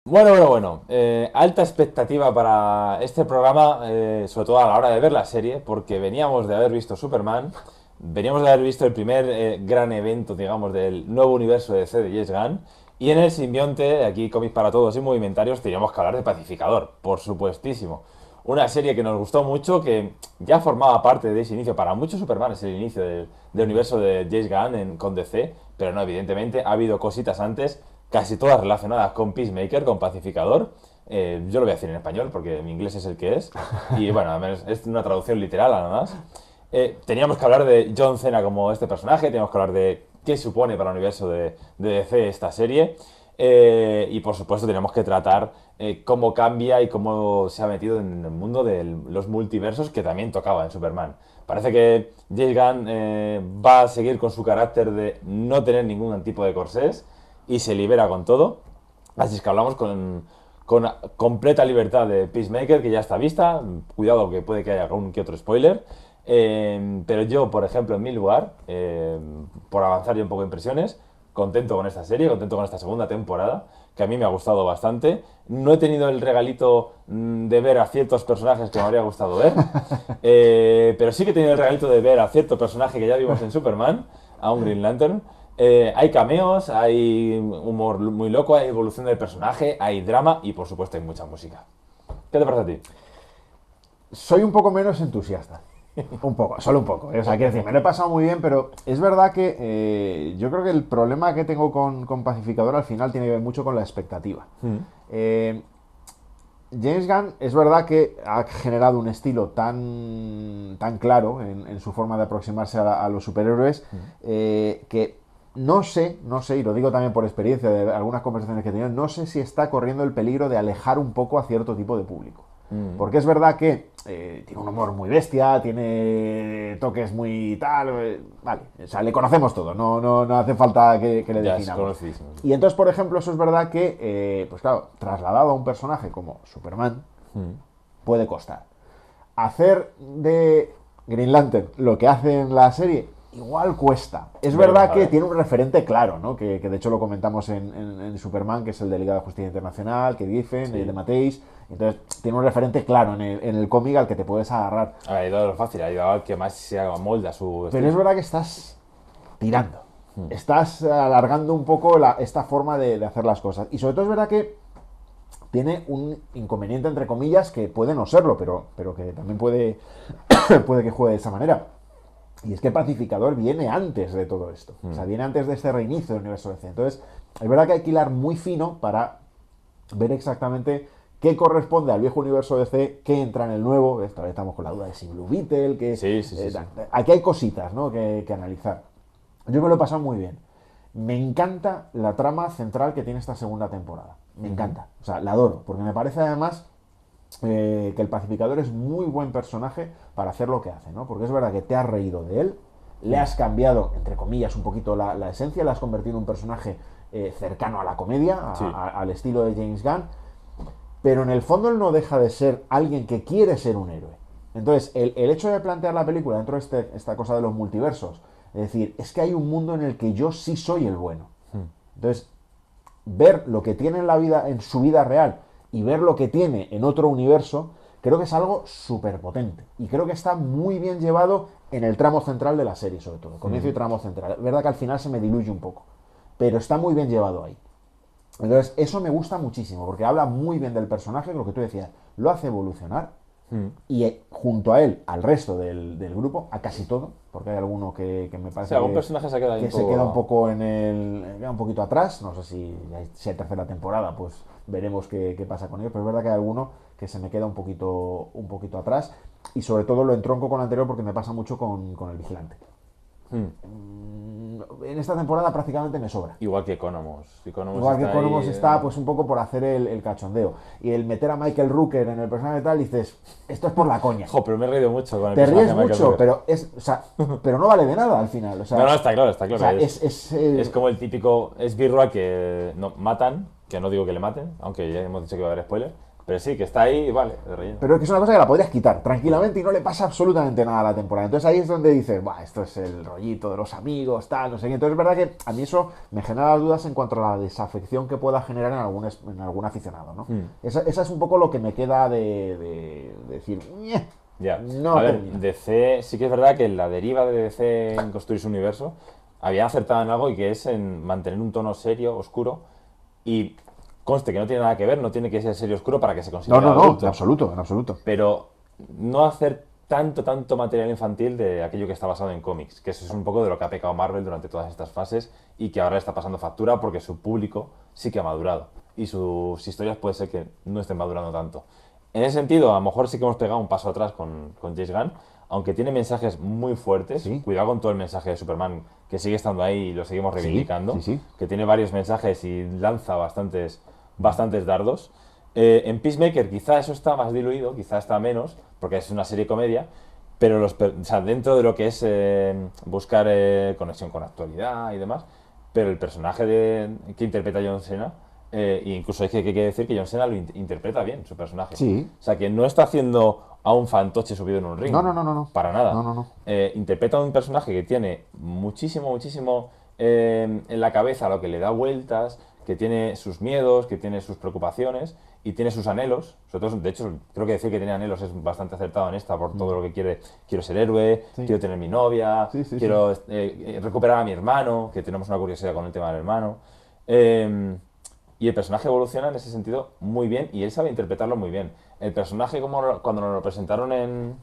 Alta expectativa para este programa, sobre todo a la hora de ver la serie, porque veníamos de haber visto Superman, veníamos de haber visto el primer gran evento, digamos, del nuevo universo de DC de James Gunn, y en el simbionte, aquí cómics para todos y movimentarios, teníamos que hablar de Pacificador, por supuestísimo. Una serie que nos gustó mucho, que ya formaba parte de ese inicio. Para muchos Superman es el inicio del universo de James Gunn con DC, pero no, evidentemente ha habido cositas antes, casi todas relacionadas con Peacemaker, con Pacificador. Yo lo voy a decir en español porque mi inglés es el que es. Y bueno, a menos es una traducción literal nada más. Teníamos que hablar de John Cena como este personaje, teníamos que hablar de qué supone para el universo de DC esta serie. Y por supuesto tenemos que tratar cómo cambia y cómo se ha metido en el mundo de los multiversos que también tocaba en Superman. Parece que James Gunn va a seguir con su carácter de no tener ningún tipo de corsés y se libera con todo. Así es que hablamos con completa libertad de Peacemaker, que ya está vista. Cuidado que puede que haya algún que otro spoiler. Pero yo, por ejemplo, en mi lugar, por avanzar yo un poco de impresiones, contento con esta serie, contento con esta segunda temporada, que a mí me ha gustado bastante. No he tenido el regalito de ver a ciertos personajes que me habría gustado ver, pero sí que he tenido el regalito de ver a cierto personaje que ya vimos en Superman, a un Green Lantern. Hay cameos, hay humor muy loco, hay evolución del personaje, hay drama y por supuesto hay mucha música. ¿Qué te parece a ti? Soy un poco menos entusiasta. Un poco, solo un poco. O sea, quiero decir, me lo he pasado muy bien, pero es verdad que yo creo que el problema que tengo con Pacificador al final tiene que ver mucho con la expectativa. Eh, James Gunn es verdad que ha generado un estilo tan claro en su forma de aproximarse a los superhéroes que no sé, y lo digo también por experiencia de algunas conversaciones que he tenido, no sé si está corriendo el peligro de alejar un poco a cierto tipo de público. Porque es verdad que tiene un humor muy bestia, tiene toques muy tal, vale, o sea, le conocemos todo, no hace falta que le Ya es definamos. conocidísimo. Y entonces, por ejemplo, eso es verdad que, pues claro, trasladado a un personaje como Superman, puede costar. Hacer de Green Lantern lo que hace en la serie, igual cuesta. Es Veremos, verdad a que ver. tiene un referente claro, ¿no? Que de hecho lo comentamos en Superman, que es el de Liga de Justicia Internacional, que dicen, Sí. de Mateis. Entonces, tiene un referente claro en el cómic al que te puedes agarrar. Ha ido a lo fácil, ha ido al que más se molda su Pero es estilo. verdad que estás tirando. Estás alargando un poco esta forma de hacer las cosas. Y sobre todo es verdad que tiene un inconveniente, entre comillas, que puede no serlo, pero que también puede que juegue de esa manera. Y es que el pacificador viene antes de todo esto. O sea, viene antes de este reinicio del universo DC. Entonces, es verdad que hay que hilar muy fino para ver exactamente qué corresponde al viejo universo DC, qué entra en el nuevo. Esta vez estamos con la duda de si Blue Beetle, que Sí. aquí hay cositas, ¿no? que analizar. Yo me lo he pasado muy bien. Me encanta la trama central que tiene esta segunda temporada. Me encanta. O sea, la adoro. Porque me parece además que el pacificador es muy buen personaje para hacer lo que hace, ¿no? Porque es verdad que te has reído de él, le has cambiado, entre comillas, un poquito la esencia, le has convertido en un personaje cercano a la comedia, Sí. al estilo de James Gunn, pero en el fondo él no deja de ser alguien que quiere ser un héroe. Entonces, el hecho de plantear la película dentro de esta cosa de los multiversos, es decir, es que hay un mundo en el que yo sí soy el bueno. Entonces, ver lo que tiene en la vida, en su vida real, y ver lo que tiene en otro universo, creo que es algo súper potente. Y creo que está muy bien llevado en el tramo central de la serie, sobre todo. Comienzo y tramo central. Es verdad que al final se me diluye un poco. Pero está muy bien llevado ahí. Entonces, eso me gusta muchísimo, porque habla muy bien del personaje, lo que tú decías, lo hace evolucionar, y junto a él, al resto del grupo, a casi todo, porque hay alguno que me O parece sea, algún personaje se queda ahí que un se queda un poco... poco queda un poquito atrás, no sé si hay tercera temporada, pues veremos qué pasa con ellos, pero es verdad que hay alguno que se me queda un poquito atrás, y sobre todo lo entronco con el anterior porque me pasa mucho con el vigilante. En esta temporada prácticamente me sobra. Igual que Economos. Economos Igual que está ahí... Economos está pues un poco por hacer el cachondeo. Y el meter a Michael Rooker en el personaje tal, dices, esto es por la coña. Jo, pero me he reído mucho con el Te personaje ríes de Michael mucho, Rooker. pero no vale de nada al final. O sea, No, está claro, está o claro. sea, Es como el típico esbirro al que no, matan, que no digo que le maten, aunque ya hemos dicho que va a haber spoiler, Pero sí, que está ahí, vale, de relleno. Pero es que es una cosa que la podrías quitar tranquilamente y no le pasa absolutamente nada a la temporada. Entonces ahí es donde dices, "Buah, esto es el rollito de los amigos, tal, no sé qué". Entonces es verdad que a mí eso me genera dudas en cuanto a la desafección que pueda generar en algún aficionado, ¿no? Esa es un poco lo que me queda de decir, "Ñe, Ya. no A ver, termina". DC, sí que es verdad que la deriva de DC en construir su universo había acertado en algo y que es en mantener un tono serio, oscuro, y conste que no tiene nada que ver, no tiene que ser serio oscuro para que se No, considere no, no, adulto. en absoluto, en absoluto. Pero no hacer tanto material infantil de aquello que está basado en cómics, que eso es un poco de lo que ha pecado Marvel durante todas estas fases y que ahora le está pasando factura porque su público sí que ha madurado y sus historias puede ser que no estén madurando tanto. En ese sentido, a lo mejor sí que hemos pegado un paso atrás con James Gunn, aunque tiene mensajes muy fuertes. Sí. Cuidado con todo el mensaje de Superman, que sigue estando ahí y lo seguimos reivindicando, sí. que tiene varios mensajes y lanza bastantes dardos. En Peacemaker quizá eso está más diluido, quizá está menos, porque es una serie comedia, pero o sea, dentro de lo que es buscar conexión con la actualidad y demás, pero el personaje que interpreta John Cena, e incluso hay que decir que John Cena lo interpreta bien, su personaje. Sí. O sea, que no está haciendo a un fantoche subido en un ring. No. Para nada. No. Interpreta a un personaje que tiene muchísimo en la cabeza lo que le da vueltas, que tiene sus miedos, que tiene sus preocupaciones y tiene sus anhelos. Sobre todo, de hecho, creo que decir que tiene anhelos es bastante acertado en esta por todo lo que quiere. Quiero ser héroe, quiero tener mi novia, Sí. quiero recuperar a mi hermano, que tenemos una curiosidad con el tema del hermano. Y el personaje evoluciona en ese sentido muy bien y él sabe interpretarlo muy bien. El personaje, cuando nos lo presentaron en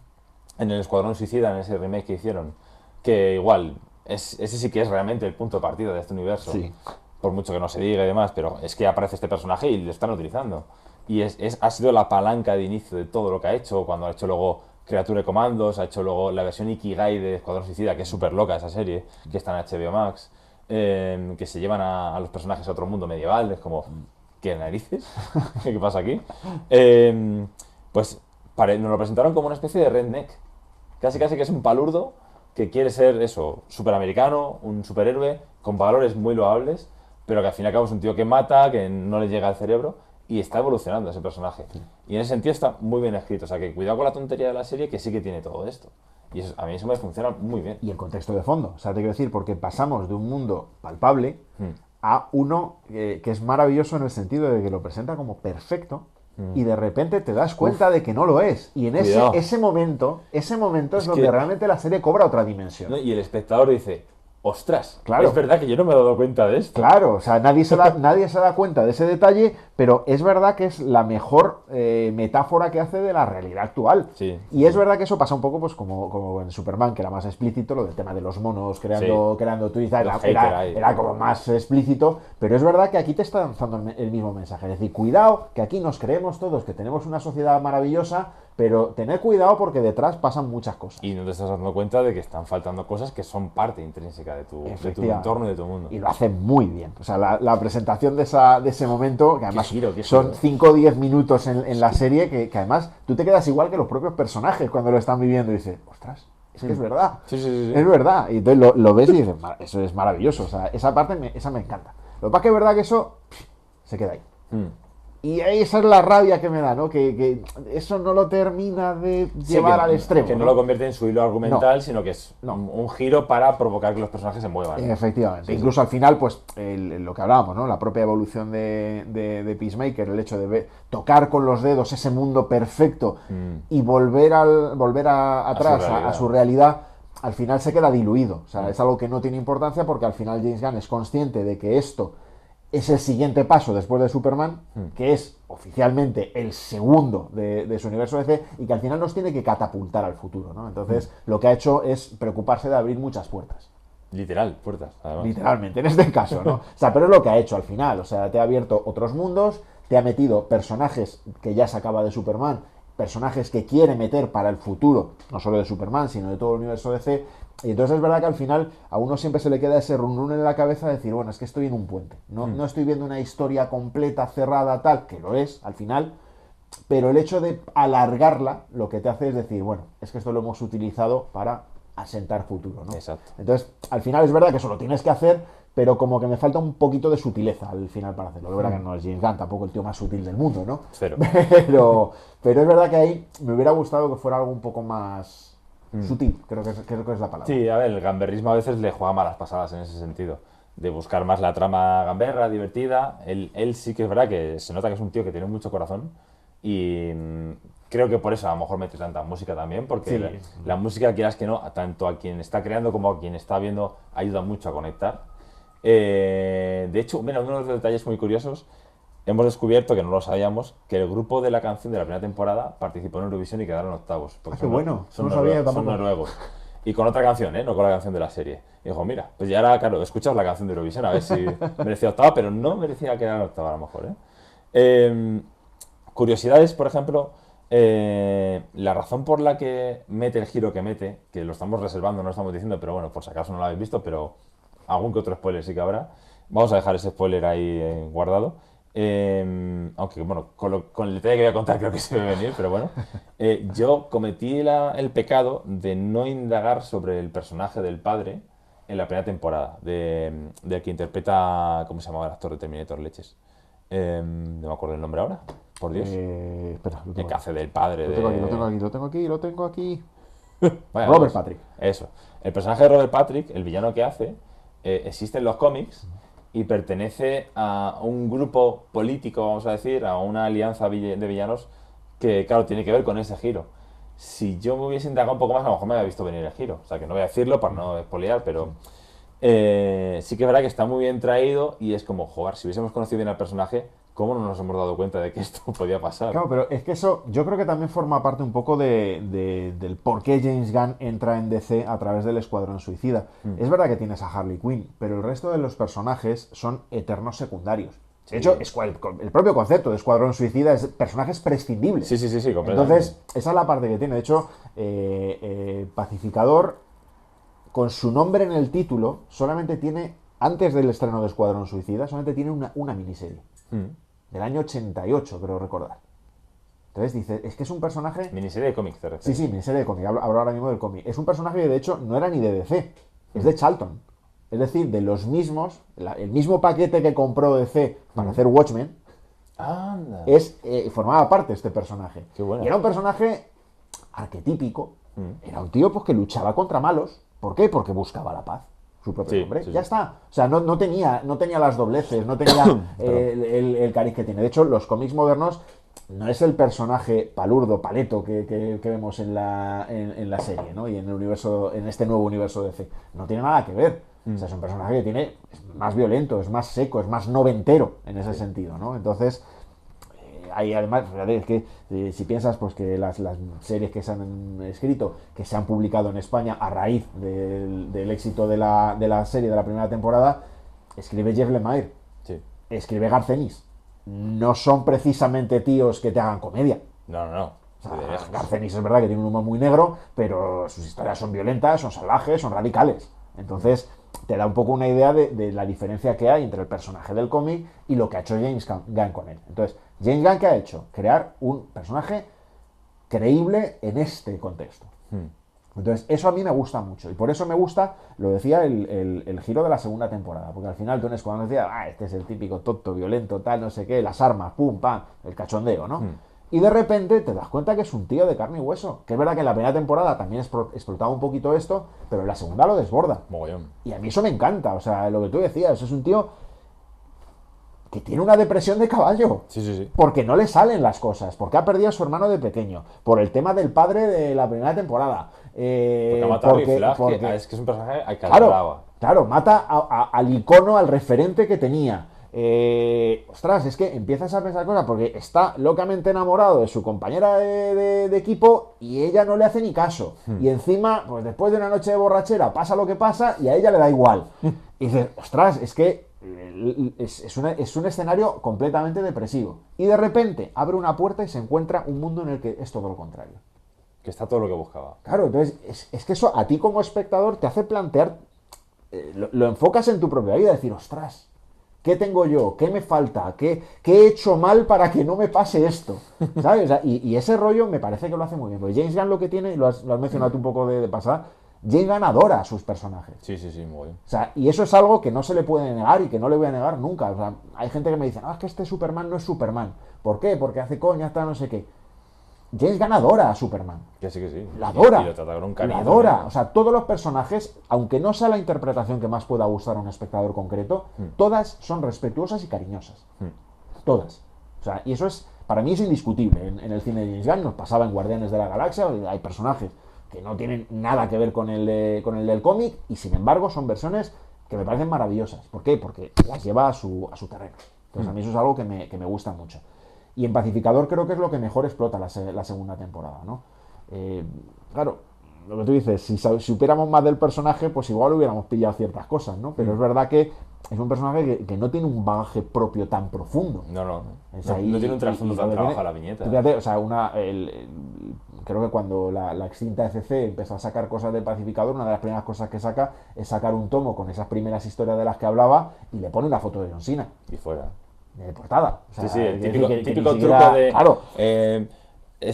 el Escuadrón Suicida, en ese remake que hicieron, que igual, ese sí que es realmente el punto de partida de este universo. Sí. Por mucho que no se diga y demás, pero es que aparece este personaje y lo están utilizando. Y ha sido la palanca de inicio de todo lo que ha hecho, cuando ha hecho luego Creature Commandos, ha hecho luego la versión Ikigai de Escuadrón Suicida, que es súper loca esa serie, que está en HBO Max, que se llevan a los personajes a otro mundo medieval, es como, ¿qué narices? ¿Qué pasa aquí? Pues nos lo presentaron como una especie de redneck, casi que es un palurdo que quiere ser eso, superamericano, un superhéroe, con valores muy loables, pero que al fin y al cabo es un tío que mata, que no le llega al cerebro, y está evolucionando ese personaje. Y en ese sentido está muy bien escrito, o sea que cuidado con la tontería de la serie, que sí que tiene todo esto. Y a mí eso me funciona muy bien. Y el contexto de fondo, o sea, te quiero decir, porque pasamos de un mundo palpable a uno que es maravilloso en el sentido de que lo presenta como perfecto y de repente te das cuenta de que no lo es. Y en ese momento es donde realmente la serie cobra otra dimensión. ¿No? Y el espectador dice, ostras, claro, es verdad que yo no me he dado cuenta de esto. Claro, o sea, nadie se da cuenta de ese detalle, pero es verdad que es la mejor metáfora que hace de la realidad actual. Sí, y es verdad que eso pasa un poco pues como en Superman, que era más explícito, lo del tema de los monos creando tweets, era como más explícito, pero es verdad que aquí te está lanzando el mismo mensaje. Es decir, cuidado, que aquí nos creemos todos que tenemos una sociedad maravillosa, pero tened cuidado porque detrás pasan muchas cosas. Y no te estás dando cuenta de que están faltando cosas que son parte intrínseca de tu entorno y de tu mundo. Y lo hace muy bien. O sea, la presentación de ese momento, que además qué son 5 o 10 minutos en la serie, que además tú te quedas igual que los propios personajes cuando lo están viviendo y dices, ostras, es que es verdad. Sí. Es verdad. Y entonces lo ves y dices, eso es maravilloso. O sea, esa parte me encanta. Lo que pasa es que es verdad que eso se queda ahí. Y esa es la rabia que me da, ¿no? Que eso no lo termina de llevar al extremo. Que no lo convierte en su hilo argumental, sino que es un giro para provocar que los personajes se muevan. Efectivamente. Incluso al final, pues, lo que hablábamos, ¿no? La propia evolución de Peacemaker, el hecho de tocar con los dedos ese mundo perfecto y volver atrás a su realidad, al final se queda diluido. O sea, es algo que no tiene importancia porque al final James Gunn es consciente de que esto es el siguiente paso después de Superman, que es oficialmente el segundo de su universo DC y que al final nos tiene que catapultar al futuro, ¿no? Entonces, lo que ha hecho es preocuparse de abrir muchas puertas. Literal, puertas, además. Literalmente, en este caso, ¿no? O sea, pero es lo que ha hecho al final. O sea, te ha abierto otros mundos, te ha metido personajes que ya sacaba de Superman, personajes que quiere meter para el futuro, no solo de Superman, sino de todo el universo DC. Y entonces es verdad que al final a uno siempre se le queda ese run en la cabeza de decir, bueno, es que estoy en un puente. No estoy viendo una historia completa, cerrada, tal, que lo es al final, pero el hecho de alargarla lo que te hace es decir, bueno, es que esto lo hemos utilizado para asentar futuro, ¿no? Exacto. Entonces, al final es verdad que eso lo tienes que hacer, pero como que me falta un poquito de sutileza al final para hacerlo. La verdad que no es James Gunn, tampoco el tío más sutil del mundo, ¿no? Cero. Pero es verdad que ahí me hubiera gustado que fuera algo un poco más sutil, creo que es la palabra. Sí, a ver, el gamberrismo a veces le juega malas pasadas en ese sentido. De buscar más la trama gamberra, divertida. Él sí que es verdad que se nota que es un tío que tiene mucho corazón. Y creo que por eso a lo mejor mete tanta música también, porque Sí. la música, quieras que no, tanto a quien está creando como a quien está viendo, ayuda mucho a conectar. De hecho, mira, uno de los detalles muy curiosos, hemos descubierto, que no lo sabíamos, que el grupo de la canción de la primera temporada participó en Eurovisión y quedaron octavos. Porque Qué bueno, son, no lo sabía yo son tampoco. noruegos. Y con otra canción, ¿eh? No con la canción de la serie. Y dijo, mira, pues ya ahora, claro, escuchas la canción de Eurovisión a ver si merecía octava, pero no merecía que era octava a lo mejor, ¿eh? Curiosidades, por ejemplo, la razón por la que mete el giro que mete, que lo estamos reservando, no lo estamos diciendo, pero bueno, por si acaso no lo habéis visto, pero algún que otro spoiler sí que habrá. Vamos a dejar ese spoiler ahí guardado. Aunque, bueno, con el detalle que voy a contar creo que se ve venir, pero bueno. Yo cometí el pecado de no indagar sobre el personaje del padre en la primera temporada, del que interpreta, ¿cómo se llamaba el actor de Terminator Leches? No me acuerdo el nombre ahora, por Dios. Espera, lo El tengo que aquí. hace del padre Lo tengo aquí, de... lo tengo aquí. Vaya, Robert pues, Patrick. Eso. El personaje de Robert Patrick, el villano que hace, existe en los cómics y pertenece a un grupo político, vamos a decir, a una alianza de villanos que, claro, tiene que ver con ese giro. Si yo me hubiese indagado un poco más, a lo mejor me había visto venir el giro. O sea, que no voy a decirlo para no spoilear, pero sí que es verdad que está muy bien traído y es como, joder, si hubiésemos conocido bien al personaje, ¿cómo no nos hemos dado cuenta de que esto podía pasar? Claro, pero es que eso yo creo que también forma parte un poco del por qué James Gunn entra en DC a través del Escuadrón Suicida. Es verdad que tienes a Harley Quinn, pero el resto de los personajes son eternos secundarios. De hecho, el propio concepto de Escuadrón Suicida es personajes prescindibles. Sí, completamente. Entonces, esa es la parte que tiene. De hecho, Pacificador, con su nombre en el título, solamente tiene, antes del estreno de Escuadrón Suicida, solamente tiene una miniserie. Del año 88, creo recordar. Entonces dice, es que es un personaje... Miniserie de cómics, te refieres. Sí, miniserie de cómic, hablo ahora mismo del cómic. Es un personaje que de hecho no era ni de DC, es de Charlton. Es decir, de los mismos, el mismo paquete que compró DC para hacer Watchmen, Anda. formaba parte de este personaje. Qué bueno. Y era un personaje arquetípico. Era un tío pues, que luchaba contra malos. ¿Por qué? Porque buscaba la paz. Su propio nombre. Ya está. O sea, no tenía las dobleces, no tenía el cariz que tiene. De hecho, los cómics modernos no es el personaje palurdo, paleto que vemos en la serie, ¿no? Y en el universo, en este nuevo universo de DC. No tiene nada que ver. O sea, es un personaje que es más violento, es más seco, es más noventero en ese sentido, ¿no? Entonces, hay además, es que si piensas pues que las series que se han escrito, que se han publicado en España a raíz del éxito de la serie de la primera temporada, escribe Jeff Lemire, escribe Garth Ennis. No son precisamente tíos que te hagan comedia. No. O sea, Garth Ennis es verdad que tiene un humor muy negro, pero sus historias son violentas, son salvajes, son radicales. Entonces, te da un poco una idea de la diferencia que hay entre el personaje del cómic y lo que ha hecho James Gunn con él. Entonces, James Gunn, ¿qué ha hecho? Crear un personaje creíble en este contexto. Entonces, eso a mí me gusta mucho. Y por eso me gusta, lo decía, el giro de la segunda temporada. Porque al final tú en Escuadrón decías, este es el típico tonto, violento, tal, no sé qué, las armas, pum, pam, el cachondeo, ¿no? Y de repente te das cuenta que es un tío de carne y hueso. Que es verdad que en la primera temporada también explotaba un poquito esto, pero en la segunda lo desborda. Mogollón. Y a mí eso me encanta. O sea, lo que tú decías, es un tío que tiene una depresión de caballo. Sí. Porque no le salen las cosas. Porque ha perdido a su hermano de pequeño. Por el tema del padre de la primera temporada. Porque ha matado a Rick Flag, que es que es un personaje al que adoraba. Claro, mata al icono, al referente que tenía. Ostras, es que empiezas a pensar cosas porque está locamente enamorado de su compañera de equipo y ella no le hace ni caso. Y encima, pues después de una noche de borrachera pasa lo que pasa y a ella le da igual. Y dices, ostras, es que es un escenario completamente depresivo. Y de repente abre una puerta y se encuentra un mundo en el que es todo lo contrario. Que está todo lo que buscaba. Claro, entonces es que eso a ti como espectador te hace plantear, lo enfocas en tu propia vida, decir, ostras, ¿qué tengo yo? ¿Qué me falta? ¿Qué he hecho mal para que no me pase esto? ¿Sabes? O sea, y ese rollo me parece que lo hace muy bien. Porque James Gunn lo que tiene, lo has mencionado tú un poco de pasada, James Gunn adora a sus personajes. Sí, sí, sí, muy bien. O sea, y eso es algo que no se le puede negar y que no le voy a negar nunca. O sea, hay gente que me dice, no, es que este Superman no es Superman. ¿Por qué? Porque hace coña, está no sé qué. James Gunn adora a Superman. Que sí, que sí. La adora. Y lo trata con un cariño. La adora. También. O sea, todos los personajes, aunque no sea la interpretación que más pueda gustar a un espectador concreto, todas son respetuosas y cariñosas. Todas. O sea, y eso es, para mí es indiscutible. En el cine de James Gunn nos pasaba en Guardianes de la Galaxia, hay personajes que no tienen nada que ver con el del cómic y sin embargo son versiones que me parecen maravillosas. ¿Por qué? Porque las lleva a su terreno. Entonces a mí eso es algo que me gusta mucho. Y en Pacificador creo que es lo que mejor explota la segunda temporada, ¿no? Claro, lo que tú dices, si supiéramos más del personaje, pues igual hubiéramos pillado ciertas cosas, ¿no? Pero es verdad que es un personaje que no tiene un bagaje propio tan profundo. No, no. Es No, ahí, no tiene un trasfondo tan lo que trabajo tiene- a la viñeta. Fíjate, o sea, creo que cuando la extinta ECC empezó a sacar cosas de Pacificador, una de las primeras cosas que saca es sacar un tomo con esas primeras historias de las que hablaba y le pone una foto de John Cena Y fuera. de portada. O sea, Sí, sí, el quiero típico, decir que típico ni truco siquiera- de... Claro,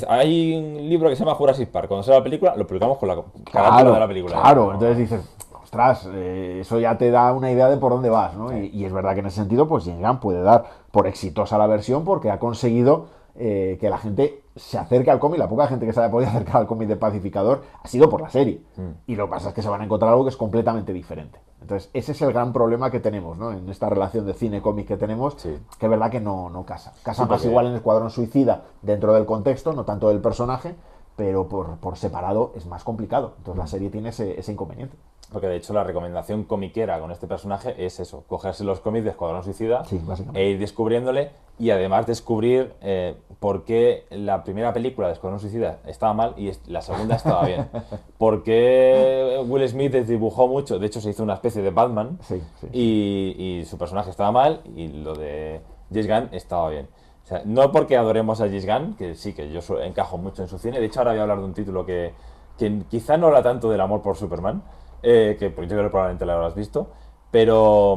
hay un libro que se llama Jurassic Park. Cuando sale la película, lo publicamos con la carátula claro, de la película. claro. Entonces dices, ostras, eso ya te da una idea de por dónde vas, ¿no? Y es verdad que en ese sentido, pues James Gunn puede dar por exitosa la versión porque ha conseguido que la gente se acerque al cómic. La poca gente que se haya podido acercar al cómic de Pacificador ha sido por la serie. Y lo que pasa es que se van a encontrar algo que es completamente diferente. Entonces, ese es el gran problema que tenemos, ¿no? En esta relación de cine-cómic que tenemos, Sí. que es verdad que no casa. Casa Sí, más porque- igual en Escuadrón Suicida dentro del contexto, no tanto del personaje, pero por separado es más complicado. Entonces la serie tiene ese inconveniente. Porque de hecho la recomendación comiquera con este personaje es eso, cogerse los cómics de Escuadrón Suicida Sí, básicamente. e ir descubriéndole y además descubrir por qué la primera película de Escuadrón Suicida estaba mal y la segunda estaba bien. Por qué Will Smith desdibujó mucho, de hecho se hizo una especie de Batman Sí, sí. y su personaje estaba mal y lo de James Gunn estaba bien. O sea, no porque adoremos a James Gunn, que sí, que yo encajo mucho en su cine, de hecho ahora voy a hablar de un título que quizá no habla tanto del amor por Superman, que pues, yo creo que probablemente lo habrás visto, pero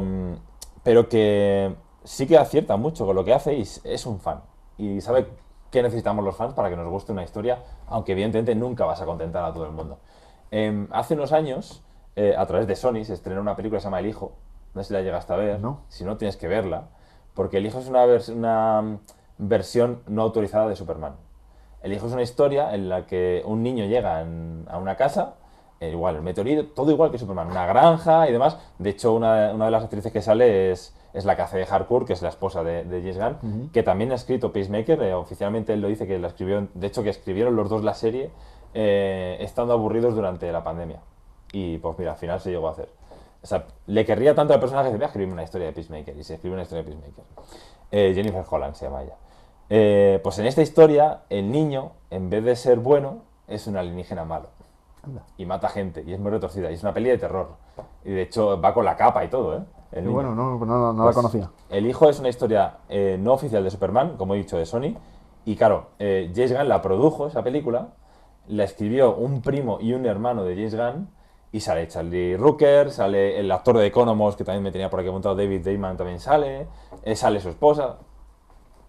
que sí que acierta mucho con lo que hace y es un fan. Y sabe qué necesitamos los fans para que nos guste una historia, aunque evidentemente nunca vas a contentar a todo el mundo. Hace unos años, a través de Sony, se estrenó una película que se llama El Hijo. No sé si la llegaste a ver. No. Si no, tienes que verla. Porque El Hijo es una versión no autorizada de Superman. El Hijo es una historia en la que un niño llega a una casa, igual, el meteorito, todo igual que Superman, una granja y demás. De hecho, una de las actrices que sale es la que hace de Harcourt, que es la esposa de James Gunn, que también ha escrito Peacemaker. Oficialmente él lo dice que la escribió, de hecho que escribieron los dos la serie estando aburridos durante la pandemia. Y pues mira, al final se llegó a hacer. O sea, le querría tanto al personaje que voy a escribir una historia de Peacemaker. Y se escribe una historia de Peacemaker. Jennifer Holland se llama ella. Pues en esta historia, el niño, en vez de ser bueno, es un alienígena malo. Anda. Y mata gente, y es muy retorcida. Y es una peli de terror. Y de hecho va con la capa y todo, ¿eh? El Qué niño. bueno, no la Pues, conocía. El Hijo es una historia no oficial de Superman, como he dicho, de Sony. Y claro, James Gunn la produjo, esa película. La escribió un primo y un hermano de James Gunn. Y sale Charlie Rooker, sale el actor de Economos, que también me tenía por aquí montado, David Damon también sale. Sale su esposa.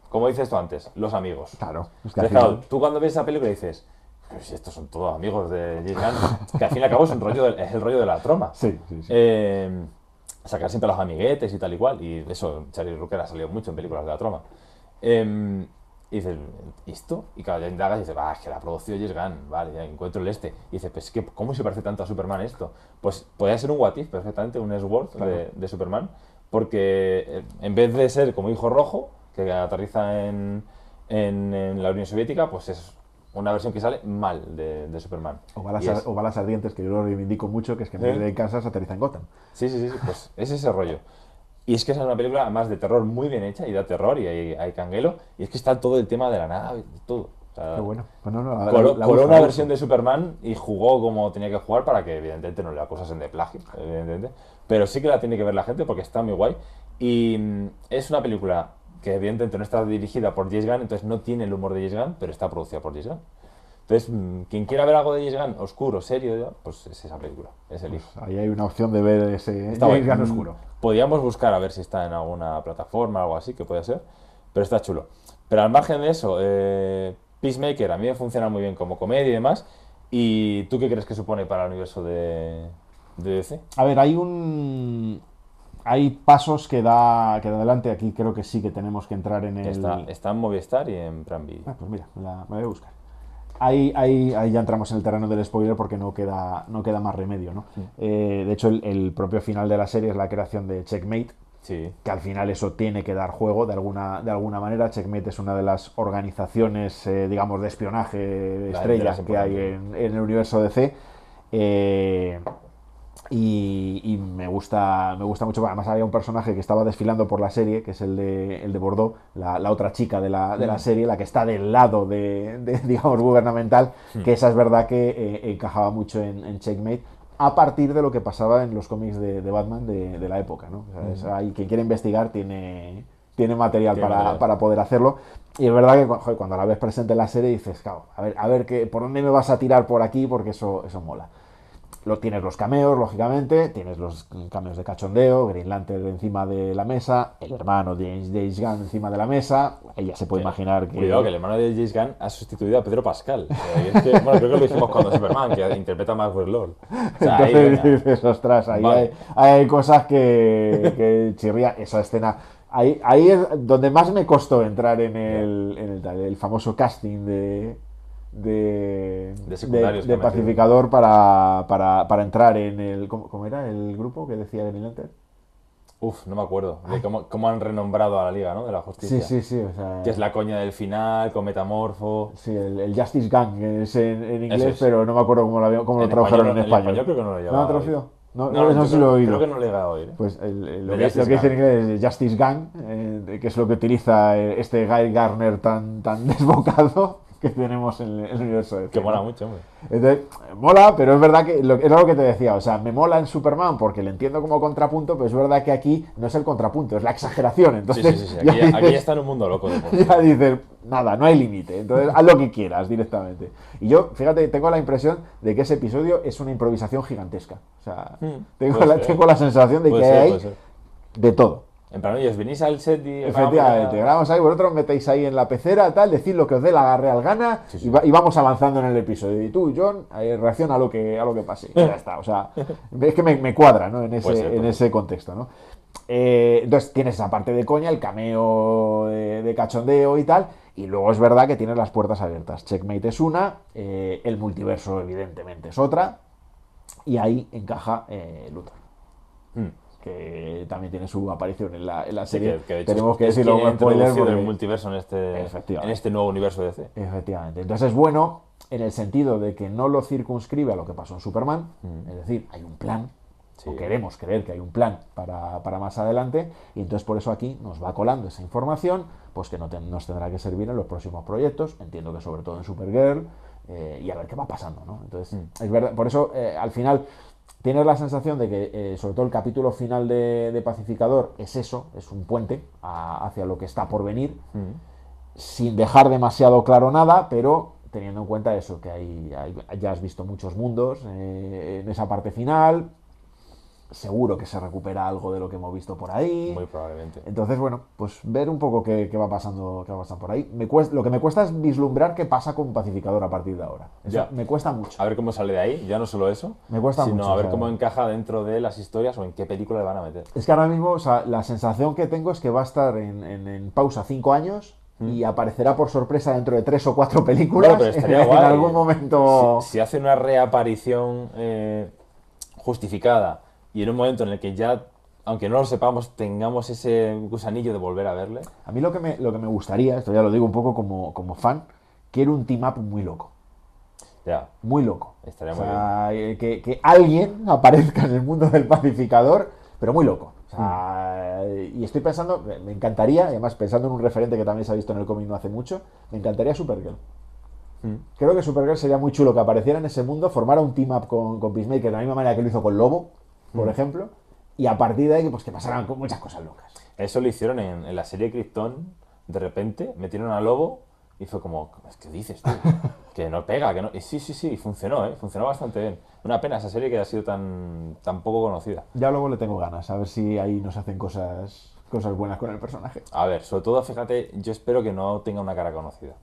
Como dices tú antes, los amigos. Claro. Es que Entonces, al claro, final- tú cuando ves esa película dices, pero si estos son todos amigos de James Gunn, que al fin y al cabo es, es el rollo de la troma. Sí, sí, sí. Sacar siempre a los amiguetes y tal y cual. Y eso, Charlie Rooker ha salido mucho en películas de la troma. Y dices, ¿y esto? Y claro, ya indagas y dices, es que la produció James Gunn, vale, ya encuentro el este. Y dices, pues que, ¿cómo se parece tanto a Superman esto? Pues podría ser un What If perfectamente, un Ellsworth Claro. de Superman, porque en vez de ser como Hijo Rojo, que aterriza en la Unión Soviética, pues es una versión que sale mal de Superman. O balas, Y es- o balas ardientes, que yo lo reivindico mucho, que es que en vez de en casa se aterriza en Gotham. Sí, sí, sí, sí, pues es ese rollo. Y es que esa es una película además de terror muy bien hecha y da terror y hay canguelo. Y es que está todo el tema de la nave y todo. O sea, Qué bueno. Pues no, coló la coló busco, una la versión busco. de Superman y jugó como tenía que jugar para que evidentemente no le acusasen de plagio, evidentemente. Pero sí que la tiene que ver la gente porque está muy guay. Y es una película que evidentemente no está dirigida por James Gunn, entonces no tiene el humor de James Gunn, pero está producida por James Gunn. Entonces, quien quiera ver algo de James Gunn, oscuro, serio, pues es esa película, es El Hijo. Ahí hay una opción de ver ese Está James guay. Gunn oscuro. Podríamos buscar a ver si está en alguna plataforma o algo así, que puede ser, pero está chulo. Pero al margen de eso, Peacemaker a mí me funciona muy bien como comedia y demás, ¿Y tú qué crees que supone para el universo de DC? A ver, hay pasos que da adelante. Aquí creo que sí que tenemos que entrar en Está en Movistar y en Prime Video. Pues mira, me voy a buscar. Ahí ya entramos en el terreno del spoiler porque no queda más remedio, ¿no? De hecho, el propio final de la serie es la creación de Checkmate, Sí. que al final eso tiene que dar juego de alguna manera. Checkmate es una de las organizaciones, digamos, de espionaje De estrella las que hay importantes. en el universo DC. Eh, y me gusta mucho. Además, había un personaje que estaba desfilando por la serie, que es el de Bordeaux, la otra chica de la serie, la que está del lado digamos, gubernamental, que esa es verdad que encajaba mucho en Checkmate, a partir de lo que pasaba en los cómics de Batman de la época, ¿no? O sea, ahí quien quiere investigar tiene material Tiene para, material. para poder hacerlo. Y es verdad que joder, cuando la ves presente en la serie dices, claro, a ver por dónde me vas a tirar por aquí, porque eso mola. Tienes los cameos, lógicamente, tienes los cameos de cachondeo, Green Lantern encima de la mesa, el hermano de James Gunn encima de la mesa. Ella se puede imaginar que... Cuidado, que el hermano de James Gunn ha sustituido a Pedro Pascal. Y es que, bueno, creo que lo dijimos cuando Superman, que interpreta a Maxwell Lord. O sea, ahí, Entonces venga. dices, ostras, ahí Vale. hay cosas que chirría esa escena. Ahí es donde más me costó entrar en Ya. el famoso casting de, De de, secundarios que de ha metido. pacificador para entrar en el... ¿Cómo era el grupo que decía Green Lantern? Uf, no me acuerdo. De cómo han renombrado a la Liga, ¿no? De la Sí, Justicia. sí, sí, o sea... Que es la coña del final, con Metamorfo. Sí, el Justice Gang que es en Eso inglés, es. pero no me acuerdo cómo lo En tradujeron español, en en español. español creo que no lo he ¿No lo han llegado a oír. traducido? No, No, eso sí lo he creo oído. que no lo he llegado a oír. Pues lo De que Justice dice en Gang. inglés es Justice Gang, que es lo que utiliza este Guy Garner tan desbocado que tenemos en el universo de Que DC, mola ¿no? mucho, hombre. Entonces, mola, pero es verdad que era lo que te decía, o sea, me mola en Superman porque le entiendo como contrapunto, pero es verdad que aquí no es el contrapunto, es la exageración. Sí, Entonces, sí, sí, sí. ya Aquí ya dices, está en un mundo loco de por sí. ya dices, nada, no hay límite. Entonces, haz lo que quieras directamente. Y yo, fíjate, tengo la impresión de que ese episodio es una improvisación gigantesca. O sea, tengo Puede la, ser. tengo la sensación de Puede que ser, hay puede ser. de todo. En plan, oye, venís al set y grabamos Efectivamente, ya. grabamos ahí, vosotros metéis ahí en la pecera, tal, decid lo que os dé la real gana Sí, y, sí. y vamos avanzando en el episodio. Y tú, John, reacciona a lo que pase. Y ya está, o sea, es que me cuadra, ¿no? En ese, Puede ser, en puede ese contexto, ¿no? Entonces tienes esa parte de coña, el cameo de cachondeo y tal, y luego es verdad que tienes las puertas abiertas. Checkmate es una, el multiverso evidentemente es otra, y ahí encaja Luthor, Hmm. que también tiene su aparición en la Sí, serie. que de hecho Tenemos que es decirlo quien ha como spoiler introducido el porque... multiverso en Efectivamente. este nuevo universo de DC. Efectivamente. Entonces es bueno en el sentido de que no lo circunscribe a lo que pasó en Superman, es decir, hay un plan, Sí. o queremos creer que hay un plan para más adelante, y entonces por eso aquí nos va colando esa información, pues que nos tendrá que servir en los próximos proyectos, entiendo que sobre todo en Supergirl, y a ver qué va pasando, ¿no? Entonces, es verdad, por eso al final tienes la sensación de que, sobre todo el capítulo final de Pacificador es eso, es un puente hacia lo que está por venir, sin dejar demasiado claro nada, pero teniendo en cuenta eso, que ya has visto muchos mundos en esa parte final, seguro que se recupera algo de lo que hemos visto por ahí. Muy probablemente. Entonces, bueno, pues ver un poco qué va pasando por ahí. Lo que me cuesta es vislumbrar qué pasa con Pacificador a partir de ahora. Eso Ya. me cuesta mucho. A ver cómo sale de ahí, ya no solo eso, Me cuesta sino mucho, a ver o sea, cómo encaja dentro de las historias o en qué película le van a meter. Es que ahora mismo, o sea, la sensación que tengo es que va a estar en pausa 5 años y aparecerá por sorpresa dentro de 3 o 4 películas. Bueno, pero estaría en guay. algún momento. Si hace una reaparición justificada y en un momento en el que ya, aunque no lo sepamos, tengamos ese gusanillo de volver a verle. A mí lo que me gustaría, esto ya lo digo un poco como fan, quiero un team up muy loco. Ya, Muy loco. estaría O muy sea, que alguien aparezca en el mundo del pacificador, pero muy loco. O sea, y estoy pensando, me encantaría, además pensando en un referente que también se ha visto en el cómic no hace mucho, me encantaría Supergirl. Creo que Supergirl sería muy chulo que apareciera en ese mundo, formara un team up con Peacemaker de la misma manera que lo hizo con Lobo, por ejemplo, y a partir de ahí pues, que pasaran muchas cosas locas. Eso lo hicieron en la serie Krypton. De repente metieron a Lobo y fue como, ¿qué dices tú? Que no pega, que no. Y sí, y funcionó, ¿eh? Funcionó bastante bien. Una pena esa serie que ha sido tan poco conocida. Ya luego le tengo ganas, a ver si ahí nos hacen cosas buenas con el personaje. A ver, sobre todo, fíjate, yo espero que no tenga una cara conocida.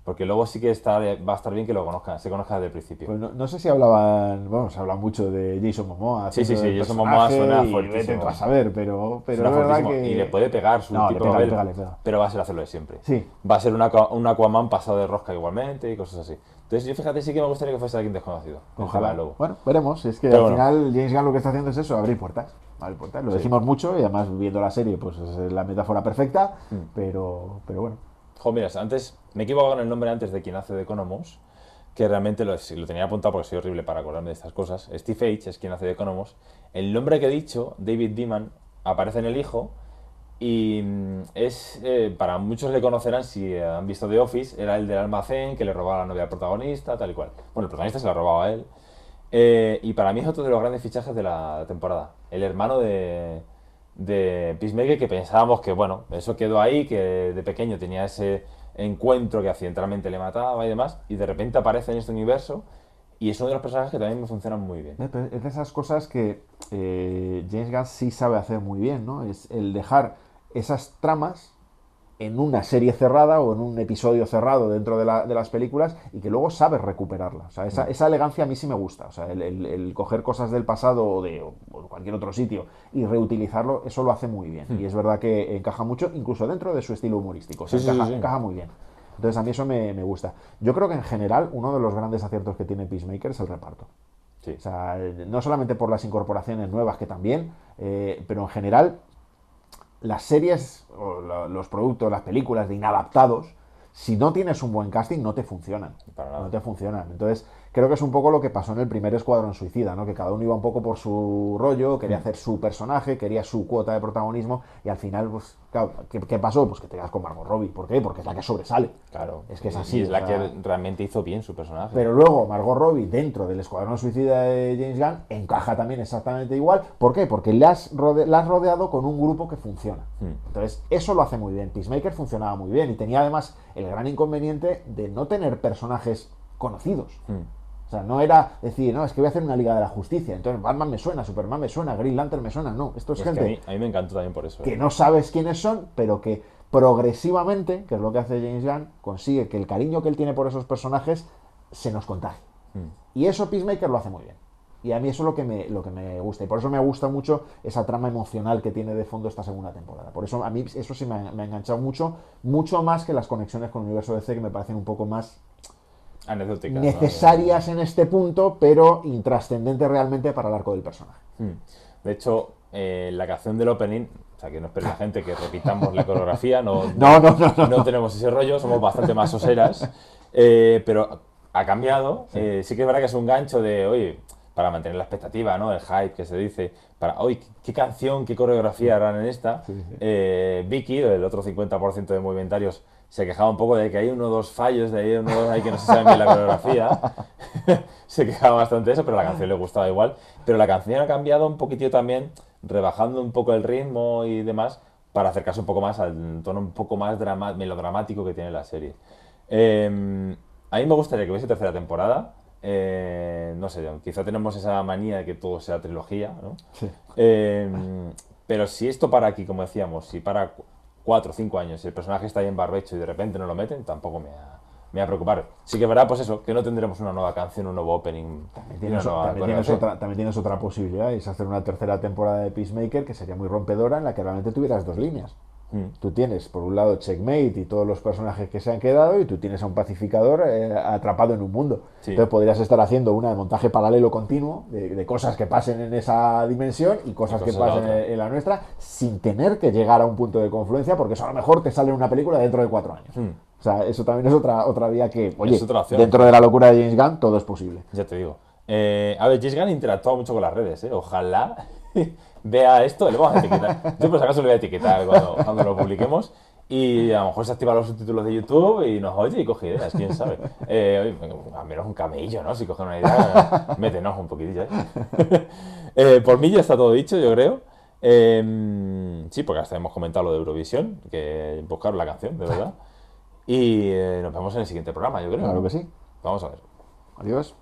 Porque luego sí que va a estar bien que lo conozcan, se conozca desde el principio. Pues no sé si hablaban, bueno, se habla mucho de Jason Momoa. Sí, haciendo el Jason Momoa personaje suena y fuertísimo. vete tú a saber, pero es Suena verdad fuertísimo. que... Y le puede pegar su No, tipo le de papel, pega, le pega. pero va a ser hacerlo de siempre. Sí. Va a ser un Aquaman pasado de rosca igualmente y cosas así. Entonces yo fíjate, sí que me gustaría que fuese alguien desconocido. el tema Ojalá. del lobo. Bueno, veremos. Es que Pero al bueno. final James Gunn lo que está haciendo es eso, abrir puertas. Abrir puertas. Lo Sí. decimos mucho y además viendo la serie, pues es la metáfora perfecta, pero bueno. Jo, mira, antes me he equivocado con el nombre antes de quien hace de Economos, que realmente lo tenía apuntado porque soy horrible para acordarme de estas cosas. Steve H es quien hace de Economos. El nombre que he dicho, David Diamond, aparece en el hijo y para muchos le conocerán si han visto The Office, era el del almacén que le robaba a la novia al protagonista, tal y cual. Bueno, el protagonista se la robaba a él. Y para mí es otro de los grandes fichajes de la temporada. El hermano de Peacemaker, que pensábamos que, bueno, eso quedó ahí, que de pequeño tenía ese encuentro que accidentalmente le mataba y demás, y de repente aparece en este universo y es uno de los personajes que también me funcionan muy bien. Es de esas cosas que James Gunn sí sabe hacer muy bien, ¿no? Es el dejar esas tramas en una serie cerrada o en un episodio cerrado dentro de las películas y que luego sabes recuperarla. O sea, esa elegancia a mí sí me gusta. O sea, el coger cosas del pasado o de cualquier otro sitio y reutilizarlo, eso lo hace muy bien. Y es verdad que encaja mucho, incluso dentro de su estilo humorístico. O sea, encaja muy bien. Entonces a mí eso me gusta. Yo creo que en general uno de los grandes aciertos que tiene Peacemaker es el reparto. Sí. O sea, no solamente por las incorporaciones nuevas que también, pero en general las series, o los productos, las películas de inadaptados, si no tienes un buen casting, no te funcionan. Para nada. No te funcionan. Entonces, creo que es un poco lo que pasó en el primer Escuadrón Suicida, ¿no? Que cada uno iba un poco por su rollo, quería hacer su personaje, quería su cuota de protagonismo, y al final, pues, claro, ¿qué pasó? Pues que te quedas con Margot Robbie. ¿Por qué? Porque es la que sobresale. Claro. Es que es así. Y es la o sea, que realmente hizo bien su personaje. pero luego Margot Robbie dentro del Escuadrón Suicida de James Gunn encaja también exactamente igual. ¿Por qué? Porque la has rodeado con un grupo que funciona. Entonces, eso lo hace muy bien. Peacemaker funcionaba muy bien y tenía además el gran inconveniente de no tener personajes conocidos. O sea, no era decir, no, es que voy a hacer una Liga de la Justicia. Entonces, Batman me suena, Superman me suena, Green Lantern me suena. No, esto es Es gente que a mí me encantó también por eso. que no sabes quiénes son, pero que progresivamente, que es lo que hace James Gunn, consigue que el cariño que él tiene por esos personajes se nos contagie. Y eso Peacemaker lo hace muy bien. Y a mí eso es lo que me gusta. Y por eso me gusta mucho esa trama emocional que tiene de fondo esta segunda temporada. Por eso a mí eso sí me ha enganchado mucho, mucho más que las conexiones con el universo DC, que me parecen un poco más Anecdóticas, necesarias en este punto, pero intrascendentes realmente para el arco del personaje. De hecho, la canción del opening, o sea, que no espere la gente que repitamos la coreografía, no tenemos ese rollo, somos bastante más soseras, pero ha cambiado. Sí que es verdad que es un gancho de, oye, para mantener la expectativa, ¿no? El hype que se dice, para, oye, ¿qué canción, qué coreografía harán en esta? Vicky, el otro 50% de movimentarios, se quejaba un poco de que hay uno o dos fallos, de ahí uno o dos ahí que no se saben bien la coreografía. Se quejaba bastante de eso, pero la canción le gustaba igual. Pero la canción ha cambiado un poquitito también, rebajando un poco el ritmo y demás, para acercarse un poco más al tono un poco más melodramático que tiene la serie. A mí me gustaría que hubiese tercera temporada. No sé, quizá tenemos esa manía de que todo sea trilogía, ¿no? Sí. Pero si esto para aquí, como decíamos, si para 4 o 5 años y el personaje está ahí en barbecho y de repente no lo meten, tampoco me va a preocupar. Sí que verá, pues eso, que no tendremos una nueva canción, un nuevo opening. También tienes otra posibilidad, es hacer una tercera temporada de Peacemaker que sería muy rompedora, en la que realmente tuvieras dos líneas. Tú tienes, por un lado, Checkmate y todos los personajes que se han quedado, y tú tienes a un pacificador atrapado en un mundo. Sí. Entonces podrías estar haciendo una de montaje paralelo continuo de cosas que pasen en esa dimensión y cosas que pasen en la nuestra, sin tener que llegar a un punto de confluencia, porque eso a lo mejor te sale en una película dentro de 4 años. O sea, eso también es otra vía que, oye, dentro de la locura de James Gunn, todo es posible. Ya te digo. A ver, James Gunn interactúa mucho con las redes, ¿eh? Ojalá vea esto, le vamos a etiquetar. Yo por si acaso le voy a etiquetar cuando lo publiquemos. Y a lo mejor se activan los subtítulos de YouTube y nos oye y coge ideas, quién sabe. A menos un camello, ¿no? Si coge una idea, métenos un poquitillo. Por mí ya está todo dicho, yo creo. Sí, porque hasta hemos comentado lo de Eurovisión, que buscaron la canción, de verdad. Y nos vemos en el siguiente programa, yo creo. Claro que sí. Vamos a ver. Adiós.